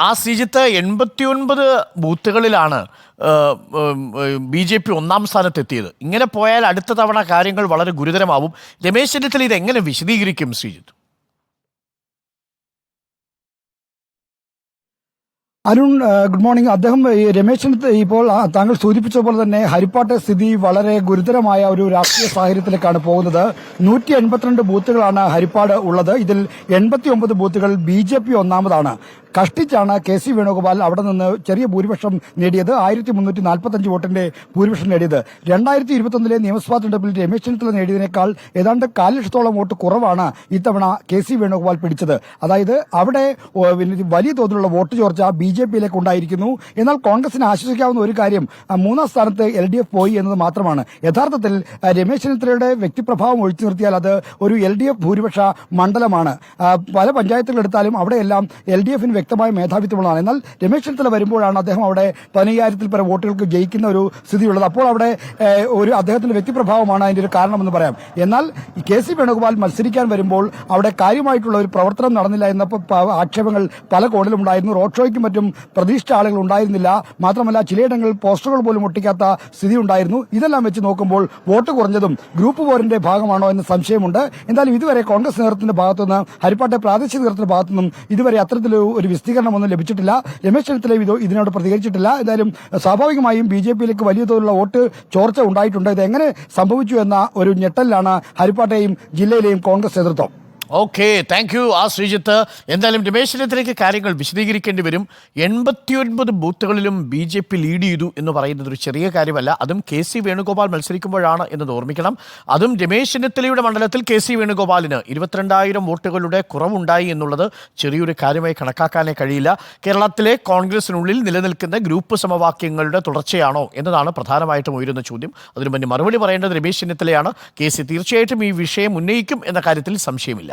ആ ശ്രീജിത്ത് 89 ബൂത്തുകളിലാണ് BJP ഒന്നാം സ്ഥാനത്തെത്തിയത്. ഇങ്ങനെ പോയാൽ അടുത്ത തവണ കാര്യങ്ങൾ വളരെ ഗുരുതരമാവും. രമേശ് ചെന്നിത്തല ഇത് എങ്ങനെ വിശദീകരിക്കും ശ്രീജിത്ത്? Arun, good morning. അദ്ദേഹം രമേശ് ചെന്നിത്തല ഇപ്പോൾ താങ്കൾ സൂചിപ്പിച്ച പോലെ തന്നെ ഹരിപ്പാട്ടെ സ്ഥിതി വളരെ ഗുരുതരമായ ഒരു രാഷ്ട്രീയ സാഹചര്യത്തിലേക്കാണ് പോകുന്നത്. 182 ബൂത്തുകളാണ് ഹരിപ്പാട് ഉള്ളത്. ഇതിൽ 89 ബൂത്തുകൾ BJP ഒന്നാമതാണ്. കഷ്ടിച്ചാണ് KC വേണുഗോപാൽ അവിടെ നിന്ന് ചെറിയ ഭൂരിപക്ഷം നേടിയത്. 1345 വോട്ടിന്റെ ഭൂരിപക്ഷം നേടിയത്. 2021 നിയമസഭാ തെരഞ്ഞെടുപ്പിൽ രമേശ് ചെന്നിത്തല നേടിയതിനേക്കാൾ ഏതാണ്ട് 4 ലക്ഷത്തോളം വോട്ട് കുറവാണ് ഇത്തവണ KC വേണുഗോപാൽ പിടിച്ചത്. അതായത് അവിടെ വലിയ തോതിലുള്ള വോട്ട് ചോർച്ച BJPയിലേക്ക് ഉണ്ടായിരിക്കുന്നു. എന്നാൽ കോൺഗ്രസിന് ആശ്വസിക്കാവുന്ന ഒരു കാര്യം, 3ാം സ്ഥാനത്ത് LDF പോയി എന്നത് മാത്രമാണ്. യഥാർത്ഥത്തിൽ രമേശ് ചെന്നിത്തലയുടെ വ്യക്തിപ്രഭാവം ഒഴിച്ചു നിർത്തിയാൽ അത് ഒരു LDF ഭൂരിപക്ഷ മണ്ഡലമാണ്. പല പഞ്ചായത്തുകളെടുത്താലും അവിടെയെല്ലാം LDFന് വ്യക്തമായ മേധാവിത്വമുള്ളതാണ്. എന്നാൽ രമേശ് ചെന്നിത്തല വരുമ്പോഴാണ് അദ്ദേഹം അവിടെ 15,000-ൽ പരം വോട്ടുകൾക്ക് ജയിക്കുന്ന ഒരു സ്ഥിതിയുള്ളത്. അപ്പോൾ അവിടെ അദ്ദേഹത്തിന്റെ വ്യക്തിപ്രഭാവമാണ് അതിന്റെ ഒരു കാരണമെന്ന് പറയാം. എന്നാൽ KC വേണുഗോപാൽ മത്സരിക്കാൻ വരുമ്പോൾ അവിടെ കാര്യമായിട്ടുള്ള ഒരു പ്രവർത്തനം നടന്നില്ല എന്ന ആക്ഷേപങ്ങൾ പല കോണിലുണ്ടായിരുന്നു. റോഡ് ഷോയ്ക്കും മറ്റും പ്രതീക്ഷിച്ച ആളുകൾ ഉണ്ടായിരുന്നില്ല. മാത്രമല്ല ചിലയിടങ്ങളിൽ പോസ്റ്ററുകൾ പോലും ഒട്ടിക്കാത്ത സ്ഥിതി ഉണ്ടായിരുന്നു. ഇതെല്ലാം വെച്ച് നോക്കുമ്പോൾ വോട്ട് കുറഞ്ഞതും ഗ്രൂപ്പ് പോരിന്റെ ഭാഗമാണോ എന്ന് സംശയമുണ്ട്. എന്തായാലും ഇതുവരെ കോൺഗ്രസ് നേതൃത്വത്തിന്റെ ഭാഗത്തുനിന്ന്, ഹരിപ്പാട്ടെ പ്രാദേശിക നേതൃത്വത്തിന്റെ ഭാഗത്തുനിന്നും ഇതുവരെ അത്തരത്തിലൊരു വിശദീകരണമൊന്നും ലഭിച്ചിട്ടില്ല. രമേശ് ചെന്നിത്തല ഇതിനോട് പ്രതികരിച്ചിട്ടില്ല. എന്തായാലും സ്വാഭാവികമായും BJPയിലേക്ക് വലിയ തോതിലുള്ള വോട്ട് ചോർച്ച ഉണ്ടായിട്ടുണ്ട്. ഇതെങ്ങനെ സംഭവിച്ചു എന്ന ഒരു ഞെട്ടലിലാണ് ഹരിപ്പാട്ടെയും ജില്ലയിലെയും കോൺഗ്രസ് നേതൃത്വം. Okay, thank you Sreejith. എന്തായാലും രമേശ് ചെന്നിത്തലയ്ക്ക് കാര്യങ്ങൾ വിശദീകരിക്കേണ്ടി വരും. 89 ബൂത്തുകളിലും BJP ലീഡ് ചെയ്തു എന്ന് പറയുന്നത് ഒരു ചെറിയ കാര്യമല്ല. അതും KC വേണുഗോപാൽ മത്സരിക്കുമ്പോഴാണ് എന്നത് ഓർമ്മിക്കണം. അതും രമേശ് ചെന്നിത്തലയുടെ മണ്ഡലത്തിൽ KC വേണുഗോപാലിന് 22,000 വോട്ടുകളുടെ കുറവുണ്ടായി എന്നുള്ളത് ചെറിയൊരു കാര്യമായി കണക്കാക്കാനേ കഴിയില്ല. കേരളത്തിലെ കോൺഗ്രസിനുള്ളിൽ നിലനിൽക്കുന്ന ഗ്രൂപ്പ് സമവാക്യങ്ങളുടെ തുടർച്ചയാണോ എന്നതാണ് പ്രധാനമായിട്ടും ഉയരുന്ന ചോദ്യം. അതിനു മുന്നേ മറുപടി പറയേണ്ടത് രമേശ് ചെന്നിത്തലയാണ്. KC തീർച്ചയായിട്ടും ഈ വിഷയം ഉന്നയിക്കും എന്ന കാര്യത്തിൽ സംശയമില്ല.